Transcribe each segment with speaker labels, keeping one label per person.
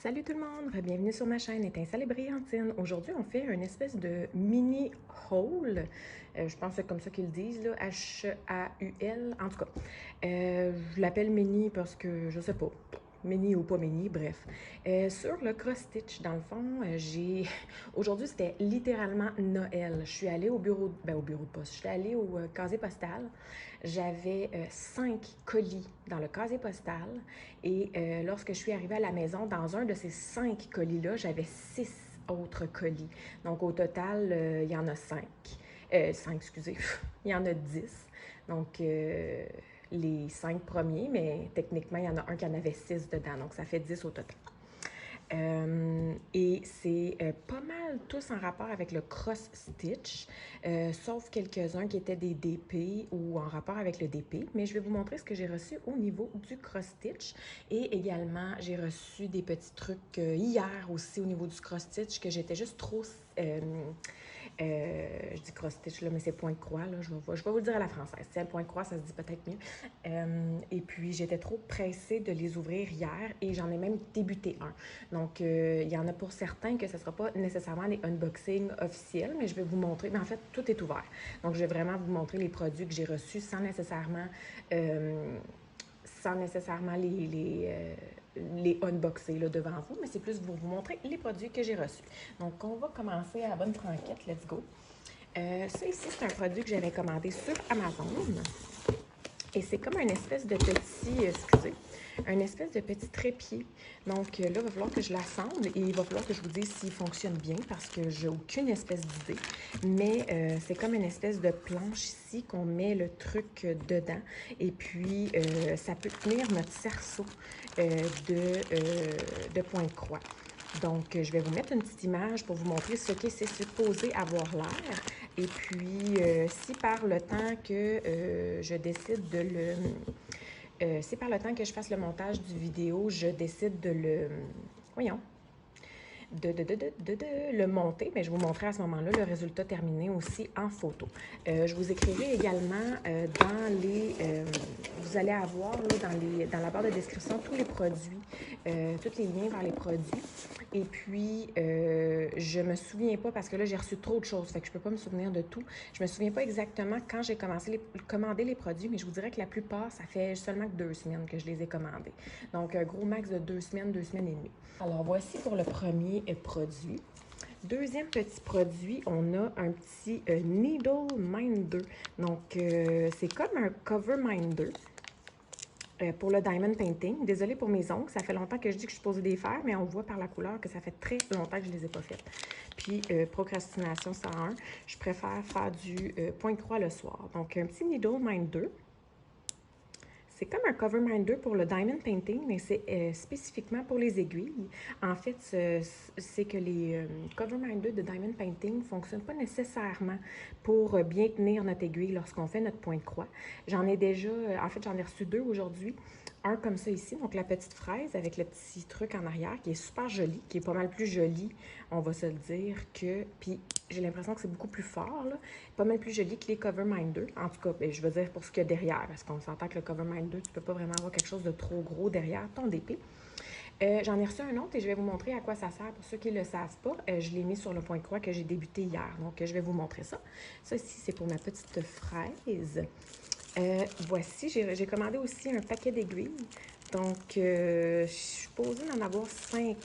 Speaker 1: Salut tout le monde, bienvenue sur ma chaîne Étincelle et Brillantine. Aujourd'hui, on fait une espèce de mini haul. Je pense que c'est comme ça qu'ils le disent, là, H-A-U-L. En tout cas, je l'appelle mini parce que je sais pas, mini ou pas mini, bref. Sur le cross-stitch, dans le fond, aujourd'hui, c'était littéralement Noël. Je suis allée au bureau, au bureau de poste. Je suis allée au casier postal. J'avais 5 colis dans le casier postal et lorsque je suis arrivée à la maison, dans un de ces 5 colis-là, j'avais 6 autres colis. Donc au total, il y en a 5. 5, excusez, il y en a 10. Donc les 5 premiers, mais techniquement, il y en a un qui en avait 6 dedans. Donc ça fait 10 au total. Et c'est pas mal tous en rapport avec le cross-stitch, sauf quelques-uns qui étaient des DP ou en rapport avec le DP. Mais je vais vous montrer ce que j'ai reçu au niveau du cross-stitch. Et également, j'ai reçu des petits trucs hier aussi au niveau du cross-stitch que j'étais juste trop... je dis cross-stitch, là, mais c'est point de croix, là, je vais vous le dire à la française. C'est point de croix, ça se dit peut-être mieux. Et puis, j'étais trop pressée de les ouvrir hier et j'en ai même débuté un. Donc, il y en a pour certains que ce ne sera pas nécessairement des unboxings officiels, mais je vais vous montrer. Mais en fait, tout est ouvert. Donc, je vais vraiment vous montrer les produits que j'ai reçus sans nécessairement les unboxer là, devant vous, mais c'est plus pour vous montrer les produits que j'ai reçus. Donc, on va commencer à la bonne franquette. Let's go. Ça ici, c'est un produit que j'avais commandé sur Amazon. Et c'est comme une espèce de petit, un espèce de petit trépied. Donc là, il va falloir que je l'assemble et il va falloir que je vous dise s'il fonctionne bien parce que j'ai aucune espèce d'idée. Mais c'est comme une espèce de planche ici qu'on met le truc dedans. Et puis, ça peut tenir notre cerceau de point de croix. Donc, je vais vous mettre une petite image pour vous montrer ce que c'est supposé avoir l'air. Et puis, si par le temps que je décide de le... si par le temps que je fasse le montage du vidéo, je décide de le... Voyons. De le monter, mais je vais vous montrer à ce moment-là le résultat terminé aussi en photo. Je vous écrirai également dans les... vous allez avoir là, dans la barre de description tous les produits, tous les liens vers les produits. Et puis, je me souviens pas, parce que là, j'ai reçu trop de choses, fait que je peux pas me souvenir de tout. Je me souviens pas exactement quand j'ai commandé les produits, mais je vous dirais que la plupart, ça fait seulement que 2 semaines que je les ai commandés. Donc, un gros max de 2 semaines et demie. Alors, voici pour le premier produit. Deuxième petit produit, on a un petit Needle Minder. Donc, c'est comme un Cover Minder. Pour le Diamond Painting. Désolée pour mes ongles, ça fait longtemps que je dis que je suis supposée les faire, mais on voit par la couleur que ça fait très longtemps que je ne les ai pas faites. Puis, procrastination 101, je préfère faire du point de croix le soir. Donc, un petit Needle Minder. C'est comme un cover minder pour le diamond painting, mais c'est spécifiquement pour les aiguilles. En fait, c'est que les cover minders de diamond painting ne fonctionnent pas nécessairement pour bien tenir notre aiguille lorsqu'on fait notre point de croix. J'en ai déjà, en fait, j'en ai reçu 2 aujourd'hui. Un comme ça ici, donc la petite fraise avec le petit truc en arrière qui est super joli, qui est pas mal plus joli, on va se le dire, que... Puis j'ai l'impression que c'est beaucoup plus fort, là. Pas mal plus joli que les cover minders. En tout cas, je veux dire pour ce qu'il y a derrière, parce qu'on s'entend que le cover minder, tu peux pas vraiment avoir quelque chose de trop gros derrière ton DP. J'en ai reçu un autre et je vais vous montrer à quoi ça sert. Pour ceux qui ne le savent pas, je l'ai mis sur le point de croix que j'ai débuté hier. Donc, je vais vous montrer ça. Ça ici, c'est pour ma petite fraise. Voici, j'ai commandé aussi un paquet d'aiguilles. Donc, je suis supposée d'en avoir 5.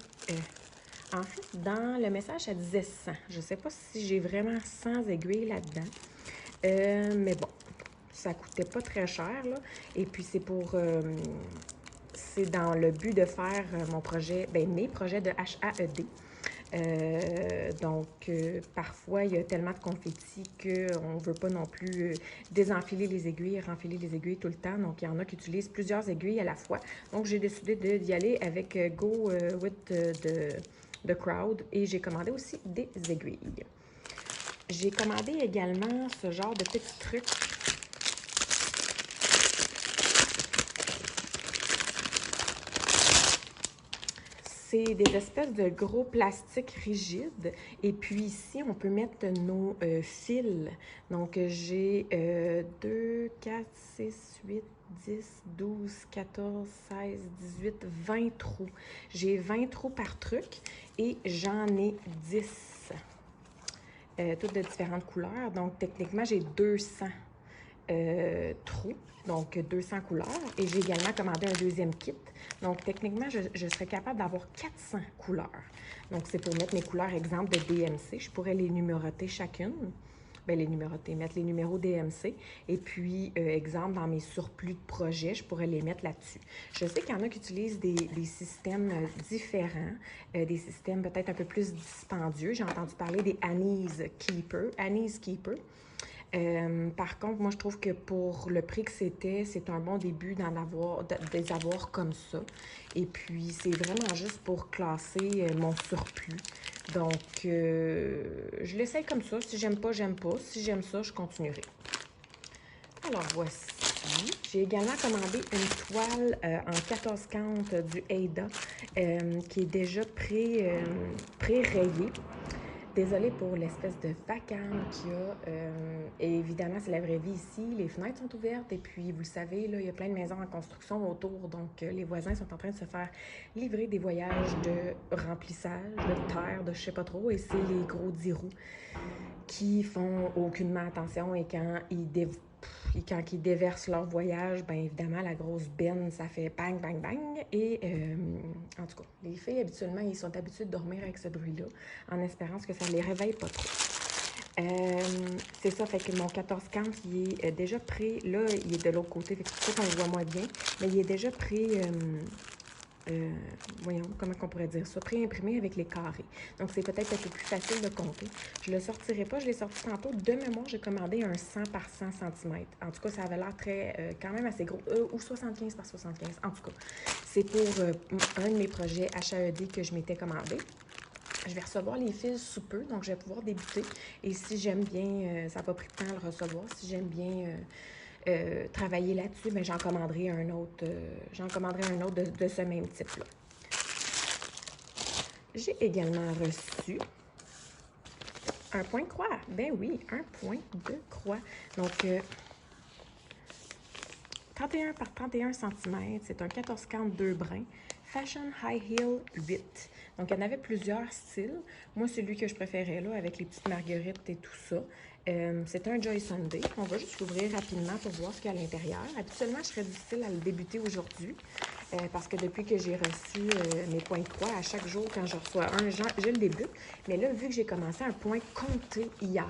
Speaker 1: En fait, dans le message, ça disait 100. Je ne sais pas si j'ai vraiment 100 aiguilles là-dedans. Mais bon, ça coûtait pas très cher, là. Et puis, c'est pour... c'est dans le but de faire mon projet, mes projets de HAED. Donc, parfois, il y a tellement de confettis qu'on ne veut pas non plus désenfiler les aiguilles et renfiler les aiguilles tout le temps. Donc, il y en a qui utilisent plusieurs aiguilles à la fois. Donc, j'ai décidé d'y aller avec Go with the Crowd et j'ai commandé aussi des aiguilles. J'ai commandé également ce genre de petits trucs. c'est des espèces de gros plastiques rigides. Et puis ici, on peut mettre nos fils. Donc, j'ai 2, 4, 6, 8, 10, 12, 14, 16, 18, 20 trous. J'ai 20 trous par truc et j'en ai 10. Toutes de différentes couleurs. Donc, techniquement, j'ai 200 trous, donc 200 couleurs. Et j'ai également commandé un deuxième kit. Donc, techniquement, je serais capable d'avoir 400 couleurs. Donc, c'est pour mettre mes couleurs, exemple, de DMC. Je pourrais les numéroter chacune. Bien, les numéroter, mettre les numéros DMC. Et puis, exemple, dans mes surplus de projets, je pourrais les mettre là-dessus. Je sais qu'il y en a qui utilisent des systèmes différents, des systèmes peut-être un peu plus dispendieux. J'ai entendu parler des Annie's Keeper. Annie's Keeper. Par contre, moi, je trouve que pour le prix que c'est un bon début de les avoir comme ça. Et puis, c'est vraiment juste pour classer mon surplus. Donc, je l'essaye comme ça. Si j'aime pas, j'aime pas. Si j'aime ça, je continuerai. Alors, voici. J'ai également commandé une toile en 14 cantes du Aida qui est déjà pré-rayée. Désolée pour l'espèce de vacarme qu'il y a. Et évidemment, c'est la vraie vie ici. Les fenêtres sont ouvertes et puis, vous le savez, là, il y a plein de maisons en construction autour. Donc, les voisins sont en train de se faire livrer des voyages de remplissage, de terre, de je sais pas trop. Et c'est les gros 10 roues qui font aucunement attention et quand ils déversent leur voyage, bien évidemment, la grosse benne, ça fait bang, bang, bang. Et en tout cas, les filles, habituellement, ils sont habitués de dormir avec ce bruit-là, en espérant que ça ne les réveille pas trop. C'est ça, fait que mon 14-40, il est déjà prêt. Là, il est de l'autre côté, c'est pour ça qu'on le voit moins bien, mais il est déjà prêt. Voyons, comment on pourrait dire ça, pré-imprimé avec les carrés. Donc, c'est peut-être un peu plus facile de compter. Je ne le sortirai pas, je l'ai sorti tantôt. De mémoire, j'ai commandé un 100 par 100 cm. En tout cas, ça avait l'air quand même assez gros. Ou 75 par 75. En tout cas, c'est pour un de mes projets HAED que je m'étais commandé. Je vais recevoir les fils sous peu, donc je vais pouvoir débuter. Et si j'aime bien, ça n'a pas pris de temps à le recevoir, si j'aime bien travailler là-dessus, bien, j'en commanderai un autre, de ce même type-là. J'ai également reçu un point de croix. Ben oui, un point de croix. Donc, 31 par 31 cm, c'est un 14,42 brins. Fashion High Heel 8. Donc, il y en avait plusieurs styles. Moi, celui que je préférais, là, avec les petites marguerites et tout ça, c'est un Joy Sunday. On va juste l'ouvrir rapidement pour voir ce qu'il y a à l'intérieur. Habituellement, je serais du style à le débuter aujourd'hui parce que depuis que j'ai reçu mes points de croix, à chaque jour, quand je reçois un, je le débute. Mais là, vu que j'ai commencé un point compté hier,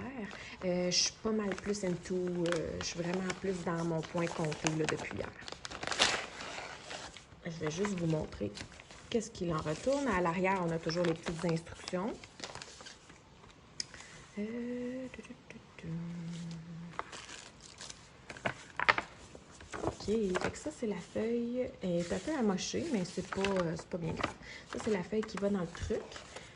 Speaker 1: je suis pas mal plus into, je suis vraiment plus dans mon point compté là, depuis hier. Je vais juste vous montrer qu'est-ce qu'il en retourne. À l'arrière, on a toujours les petites instructions. OK, fait que ça, c'est la feuille. Elle est un peu amochée, mais c'est pas bien grave. Ça, c'est la feuille qui va dans le truc.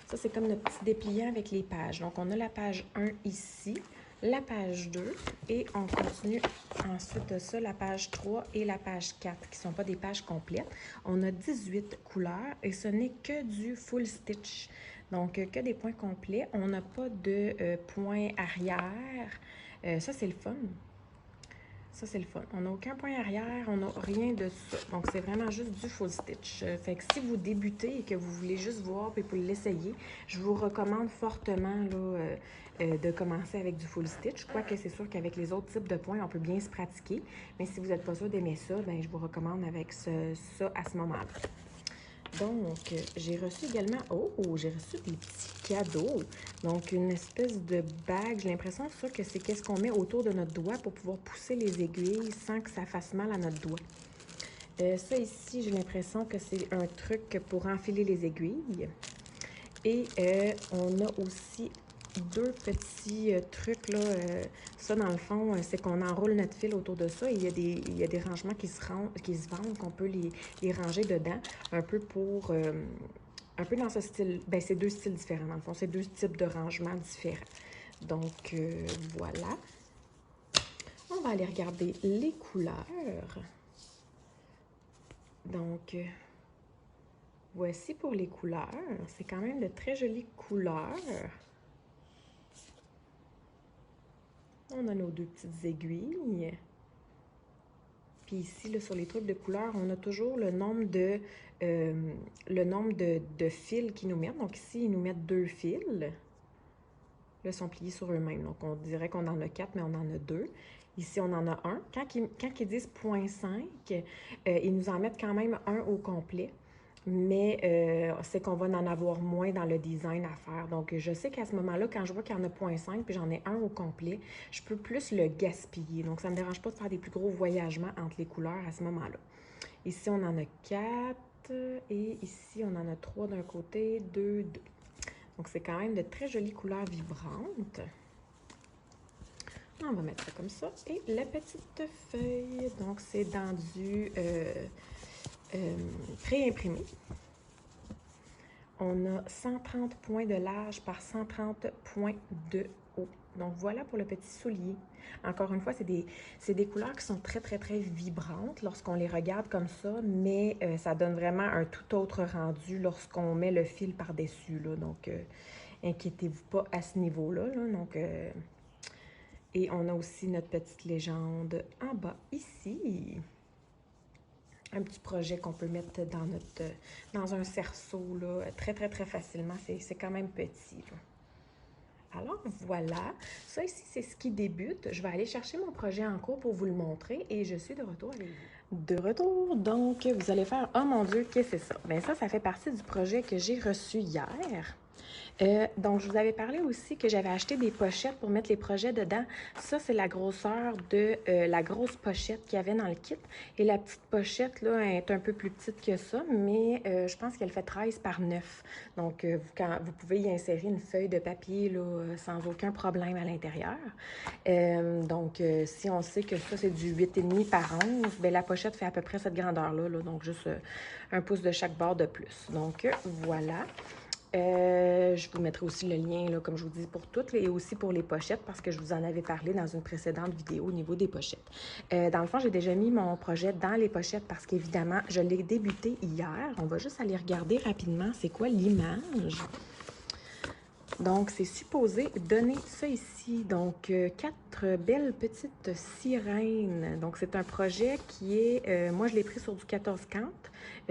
Speaker 1: Ça, c'est comme notre petit dépliant avec les pages. Donc, on a la page 1 ici, la page 2, et on continue ensuite de ça, la page 3 et la page 4, qui ne sont pas des pages complètes. On a 18 couleurs et ce n'est que du full stitch. Donc, que des points complets. On n'a pas de points arrière. Ça, c'est le fun. Ça, c'est le fun. On n'a aucun point arrière, on n'a rien de ça. Donc, c'est vraiment juste du full stitch. Fait que si vous débutez et que vous voulez juste voir et pour l'essayer, je vous recommande fortement là, de commencer avec du full stitch. Quoique c'est sûr qu'avec les autres types de points, on peut bien se pratiquer. Mais si vous n'êtes pas sûr d'aimer ça, bien, je vous recommande avec ça à ce moment-là. Donc, j'ai reçu également... Oh, j'ai reçu des petits cadeaux. Donc, une espèce de bague. J'ai l'impression ça que c'est qu'est-ce qu'on met autour de notre doigt pour pouvoir pousser les aiguilles sans que ça fasse mal à notre doigt. Ça ici, j'ai l'impression que c'est un truc pour enfiler les aiguilles. Et on a aussi deux petits trucs, là. Ça, dans le fond, c'est qu'on enroule notre fil autour de ça. Et il y a des rangements qui se vendent, qu'on peut les ranger dedans, un peu pour... un peu dans ce style... Ben, c'est deux styles différents, dans le fond. C'est deux types de rangements différents. Donc, voilà. On va aller regarder les couleurs. Donc... Voici pour les couleurs. C'est quand même de très jolies couleurs. On a nos deux petites aiguilles. Puis ici, là, sur les trucs de couleurs, on a toujours le nombre de fils qu'ils nous mettent. Donc ici, ils nous mettent 2 fils. Là, ils sont pliés sur eux-mêmes. Donc on dirait qu'on en a 4, mais on en a 2. Ici, on en a un. Quand ils disent 0,5, ils nous en mettent quand même un au complet. Mais c'est qu'on va en avoir moins dans le design à faire. Donc, je sais qu'à ce moment-là, quand je vois qu'il y en a 0,5 puis j'en ai un au complet, je peux plus le gaspiller. Donc, ça ne me dérange pas de faire des plus gros voyagements entre les couleurs à ce moment-là. Ici, on en a 4 et ici, on en a 3 d'un côté, 2, 2. Donc, c'est quand même de très jolies couleurs vibrantes. On va mettre ça comme ça. Et la petite feuille, donc c'est dans du pré-imprimé. On a 130 points de large par 130 points de haut. Donc voilà pour le petit soulier. Encore une fois, c'est des couleurs qui sont très, très, très vibrantes lorsqu'on les regarde comme ça, mais ça donne vraiment un tout autre rendu lorsqu'on met le fil par-dessus. Donc, inquiétez-vous pas à ce niveau-là. Donc, et on a aussi notre petite légende en bas ici. Un petit projet qu'on peut mettre dans un cerceau là, très, très, très facilement. C'est quand même petit. Là. Alors, voilà. Ça ici, c'est ce qui débute. Je vais aller chercher mon projet en cours pour vous le montrer et je suis de retour avec vous. De retour, donc, vous allez faire « Oh mon Dieu, qu'est-ce que c'est ça? » Bien, ça fait partie du projet que j'ai reçu hier. Donc, je vous avais parlé aussi que j'avais acheté des pochettes pour mettre les projets dedans. Ça, c'est la grosseur de la grosse pochette qu'il y avait dans le kit. Et la petite pochette, là, est un peu plus petite que ça, mais je pense qu'elle fait 13 par 9. Donc, vous pouvez y insérer une feuille de papier là, sans aucun problème à l'intérieur. Donc, si on sait que ça, c'est du 8,5 par 11, bien, la pochette fait à peu près cette grandeur-là. Donc, juste un pouce de chaque bord de plus. Donc, voilà. Je vous mettrai aussi le lien, là, comme je vous dis, pour toutes et aussi pour les pochettes parce que je vous en avais parlé dans une précédente vidéo au niveau des pochettes. Dans le fond, j'ai déjà mis mon projet dans les pochettes parce qu'évidemment, je l'ai débuté hier. On va juste aller regarder rapidement c'est quoi l'image. Donc, c'est supposé donner ça ici. Donc, 4 belles petites sirènes. Donc, c'est un projet qui est... moi, je l'ai pris sur du 14-50.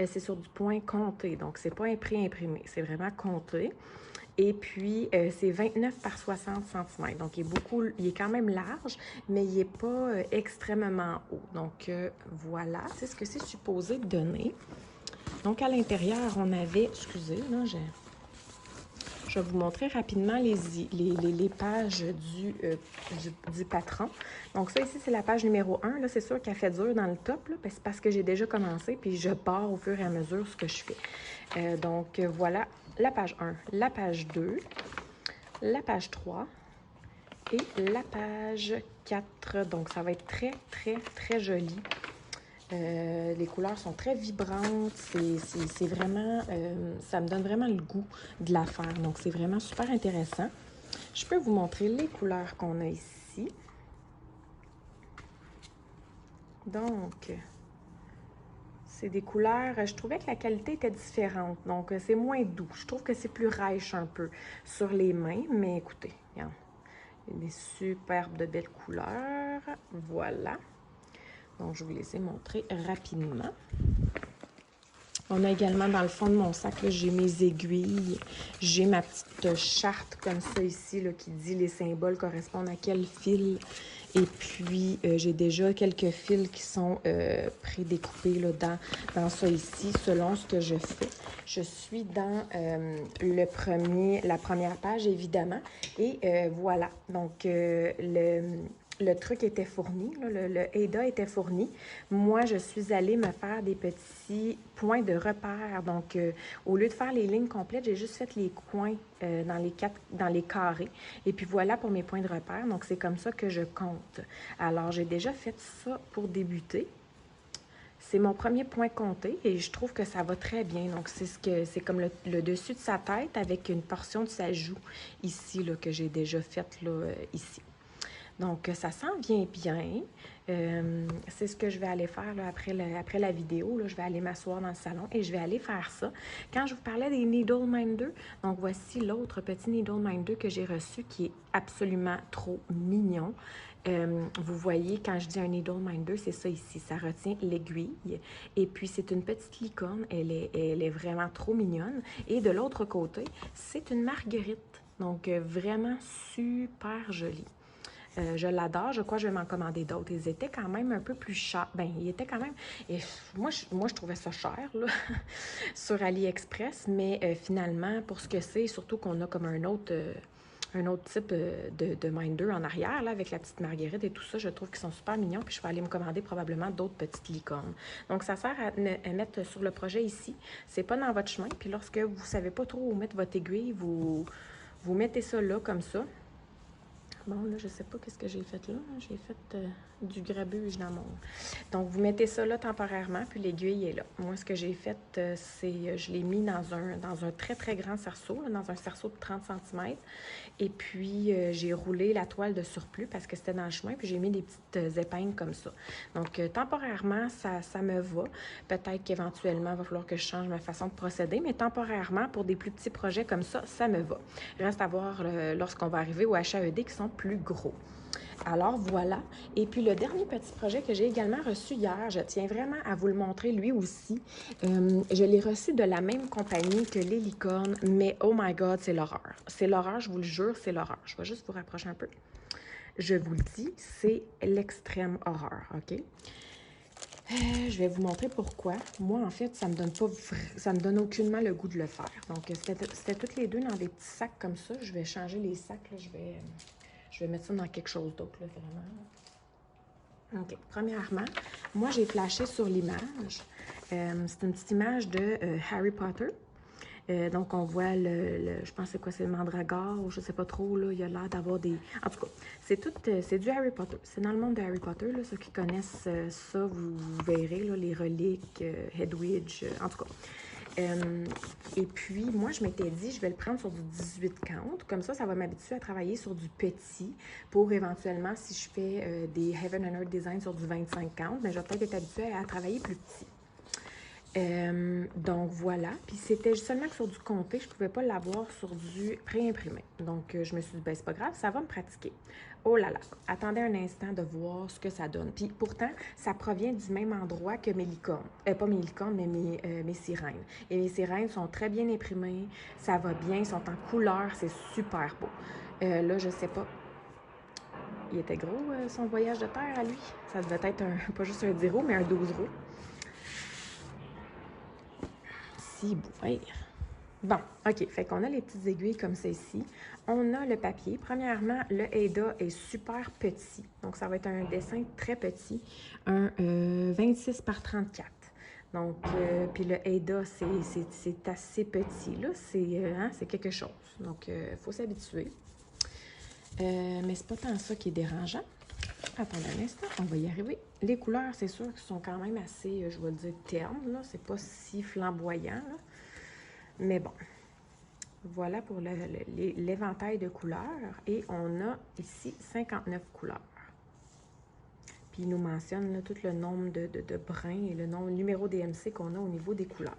Speaker 1: C'est sur du point compté. Donc, c'est pas pré-imprimé. C'est vraiment compté. Et puis, c'est 29 par 60 cm. Donc, il est quand même large, mais il n'est pas extrêmement haut. Donc, voilà. C'est ce que c'est supposé donner. Donc, à l'intérieur, on avait... Excusez, là, je vais vous montrer rapidement les pages du patron. Donc, ça ici, c'est la page numéro 1. Là, c'est sûr qu'elle fait dur dans le top, là, c'est parce que j'ai déjà commencé, puis je pars au fur et à mesure ce que je fais. Donc, voilà la page 1, la page 2, la page 3 et la page 4. Donc, ça va être très, très, très joli. Les couleurs sont très vibrantes, c'est vraiment, ça me donne vraiment le goût de la faire. Donc, c'est vraiment super intéressant. Je peux vous montrer les couleurs qu'on a ici. Donc, c'est des couleurs, je trouvais que la qualité était différente. Donc, c'est moins doux. Je trouve que c'est plus rêche un peu sur les mains. Mais écoutez, regarde, il y a des superbes de belles couleurs. Voilà. Donc, je vais vous laisser montrer rapidement. On a également dans le fond de mon sac, j'ai mes aiguilles. J'ai ma petite charte comme ça ici là, qui dit les symboles correspondent à quel fil. Et puis, j'ai déjà quelques fils qui sont prédécoupés là, dans ça ici, selon ce que je fais. Je suis dans la première page, évidemment. Et voilà. Donc, le truc était fourni, là, le Ada était fourni. Moi, je suis allée me faire des petits points de repère. Donc, au lieu de faire les lignes complètes, j'ai juste fait les coins dans les carrés. Et puis voilà pour mes points de repère. Donc, c'est comme ça que je compte. Alors, j'ai déjà fait ça pour débuter. C'est mon premier point compté et je trouve que ça va très bien. Donc, c'est comme le dessus de sa tête avec une portion de sa joue ici, là, que j'ai déjà faite là, ici. Donc, ça s'en vient bien. C'est ce que je vais aller faire là, après la vidéo. Là, je vais aller m'asseoir dans le salon et je vais aller faire ça. Quand je vous parlais des Needle Minder, donc voici l'autre petit Needle Minder que j'ai reçu qui est absolument trop mignon. Vous voyez, quand je dis un Needle Minder, c'est ça ici. Ça retient l'aiguille. Et puis, c'est une petite licorne. Elle est vraiment trop mignonne. Et de l'autre côté, c'est une marguerite. Donc, vraiment super jolie. Je l'adore. Je crois que je vais m'en commander d'autres. Ils étaient quand même un peu plus chers. Ben, ils étaient quand même... Et moi, je trouvais ça cher, là, sur AliExpress. Mais finalement, pour ce que c'est, surtout qu'on a comme un autre type de Minder en arrière, là, avec la petite marguerite et tout ça, je trouve qu'ils sont super mignons. Puis je vais aller me commander probablement d'autres petites licornes. Donc, ça sert à mettre sur le projet ici. C'est pas dans votre chemin. Puis lorsque vous savez pas trop où mettre votre aiguille, vous mettez ça là, comme ça. Bon, là, je sais pas qu'est-ce que j'ai fait là. J'ai fait du grabuge dans mon... Donc, vous mettez ça là temporairement, puis l'aiguille est là. Moi, ce que j'ai fait, c'est... Je l'ai mis dans un très, très grand cerceau, là, dans un cerceau de 30 cm. Et puis, j'ai roulé la toile de surplus parce que c'était dans le chemin, puis j'ai mis des petites épingles comme ça. Donc, temporairement, ça me va. Peut-être qu'éventuellement, il va falloir que je change ma façon de procéder, mais temporairement, pour des plus petits projets comme ça me va. Reste à voir lorsqu'on va arriver au HAED qui sont plus gros. Alors voilà. Et puis le dernier petit projet que j'ai également reçu hier, je tiens vraiment à vous le montrer lui aussi. Je l'ai reçu de la même compagnie que les licornes, mais oh my God, c'est l'horreur. C'est l'horreur, je vous le jure, c'est l'horreur. Je vais juste vous rapprocher un peu. Je vous le dis, c'est l'extrême horreur, OK? Je vais vous montrer pourquoi. Moi, en fait, ça me donne aucunement le goût de le faire. Donc, c'était toutes les deux dans des petits sacs comme ça. Je vais changer les sacs, là. Je vais mettre ça dans quelque chose d'autre, là, vraiment. OK. Premièrement, moi, j'ai flashé sur l'image. C'est une petite image de Harry Potter. Donc, on voit je pense c'est quoi, c'est le mandragore, ou je sais pas trop, là, il a l'air d'avoir des... En tout cas, c'est du Harry Potter. C'est dans le monde de Harry Potter, là, ceux qui connaissent ça, vous verrez, là, les reliques, Hedwig, en tout cas. Et puis, moi, je m'étais dit, je vais le prendre sur du 18 count. Comme ça va m'habituer à travailler sur du petit pour éventuellement, si je fais des Heaven and Earth Design sur du 25 count, mais je vais peut-être être habituée à travailler plus petit. Donc voilà, puis c'était seulement que sur du comté, je ne pouvais pas l'avoir sur du pré-imprimé. Donc je me suis dit, ben c'est pas grave, ça va me pratiquer. Oh là là, attendez un instant de voir ce que ça donne. Puis pourtant, ça provient du même endroit que mes licornes. Pas mes licornes, mais mes sirènes. Et mes sirènes sont très bien imprimées, ça va bien, ils sont en couleur, c'est super beau. Là, je sais pas. Il était gros, son voyage de terre à lui. Ça devait être pas juste un 10 roues, mais un 12 roues. Bon, OK. Fait qu'on a les petites aiguilles comme ça ici. On a le papier. Premièrement, le Aida est super petit. Donc, ça va être un dessin très petit. Un 26 par 34. Donc, puis le Aida, c'est assez petit, là. C'est quelque chose. Donc, il faut s'habituer. Mais c'est pas tant ça qui est dérangeant. Attendez un instant, on va y arriver. Les couleurs, c'est sûr qu'elles sont quand même assez, je vais dire, ternes, là. C'est pas si flamboyant, là. Mais bon, voilà pour l'éventail de couleurs. Et on a ici 59 couleurs. Puis il nous mentionne là, tout le nombre de brins et le numéro DMC qu'on a au niveau des couleurs.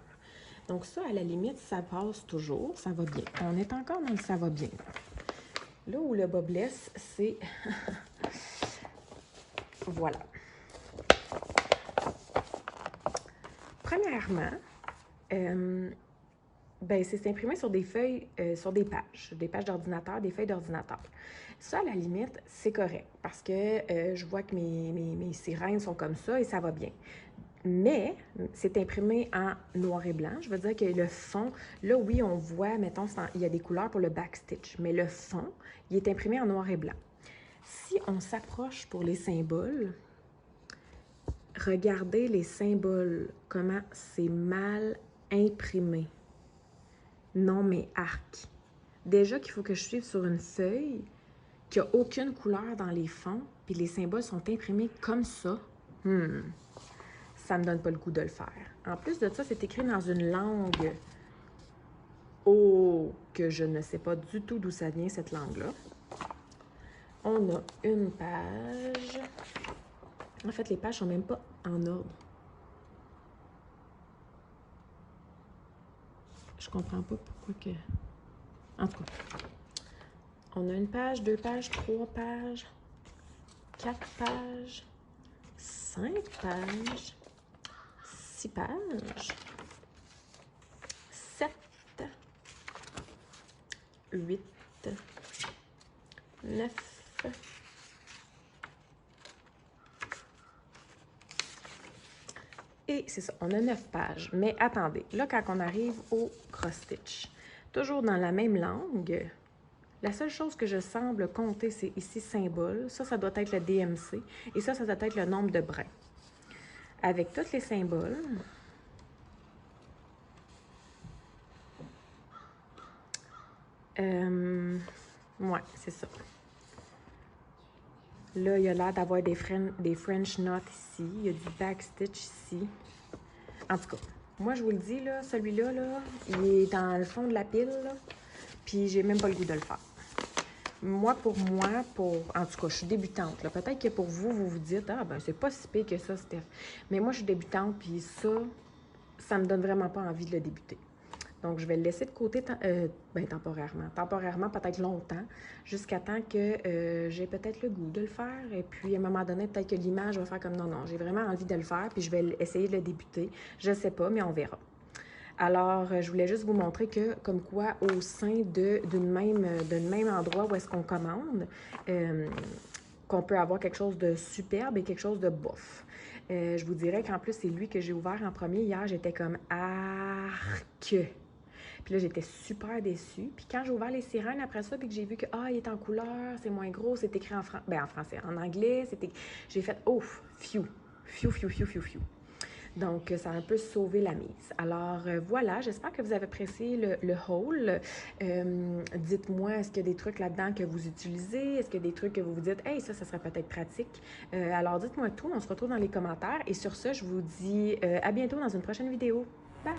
Speaker 1: Donc ça, à la limite, ça passe toujours, ça va bien. On est encore dans le ça va bien. Là où le bas blesse, c'est... Voilà. Premièrement, ben, c'est imprimé sur des feuilles, sur des pages d'ordinateur, des feuilles d'ordinateur. Ça, à la limite, c'est correct parce que je vois que mes sirènes sont comme ça et ça va bien. Mais c'est imprimé en noir et blanc. Je veux dire que le fond, là, oui, on voit, mettons, il y a des couleurs pour le backstitch, mais le fond, il est imprimé en noir et blanc. Si on s'approche pour les symboles, regardez les symboles, comment c'est mal imprimé. Non, mais arc. Déjà qu'il faut que je suive sur une feuille qui n'a aucune couleur dans les fonds, puis les symboles sont imprimés comme ça. Ça me donne pas le goût de le faire. En plus de ça, c'est écrit dans une langue que je ne sais pas du tout d'où ça vient, cette langue-là. On a une page. En fait, les pages sont même pas en ordre. Je comprends pas pourquoi que... En tout cas, on a une page, 2 pages, 3 pages, 4 pages, 5 pages, 6 pages, 7, 8, 9, et c'est ça, on a 9 pages. Mais attendez, là, quand on arrive au cross-stitch, toujours dans la même langue, la seule chose que je semble compter, c'est ici symbole. Ça doit être le DMC. Et ça doit être le nombre de brins. Avec tous les symboles, ouais, c'est ça. Là, il y a l'air d'avoir des French knots ici. Il y a du backstitch ici. En tout cas, moi, je vous le dis, là, celui-là, là, il est dans le fond de la pile, là, puis j'ai même pas le goût de le faire. Moi, en tout cas, je suis débutante. Peut-être que pour vous, vous vous dites, ah, ben, c'est pas si pire que ça, Steph. Mais moi, je suis débutante, puis ça me donne vraiment pas envie de le débuter. Donc, je vais le laisser de côté temporairement. Temporairement, peut-être longtemps, jusqu'à temps que j'ai peut-être le goût de le faire. Et puis, à un moment donné, peut-être que l'image va faire comme non, non, j'ai vraiment envie de le faire, puis je vais essayer de le débuter. Je sais pas, mais on verra. Alors, je voulais juste vous montrer que, comme quoi, au sein d'un même endroit où est-ce qu'on commande, qu'on peut avoir quelque chose de superbe et quelque chose de bof. Je vous dirais qu'en plus, c'est lui que j'ai ouvert en premier. Hier, j'étais comme « arc ». Puis là, j'étais super déçue. Puis quand j'ai ouvert les sirènes après ça, puis que j'ai vu que, il est en couleur, c'est moins gros, c'est écrit en français, en anglais, j'ai fait « ouf, phew, phew, phew, phew, phew, phew ». Donc, ça a un peu sauvé la mise. Alors, voilà, j'espère que vous avez apprécié le haul. Dites-moi, est-ce qu'il y a des trucs là-dedans que vous utilisez? Est-ce qu'il y a des trucs que vous vous dites, « Hey, ça serait peut-être pratique. » Alors, dites-moi tout. On se retrouve dans les commentaires. Et sur ce, je vous dis à bientôt dans une prochaine vidéo. Bye!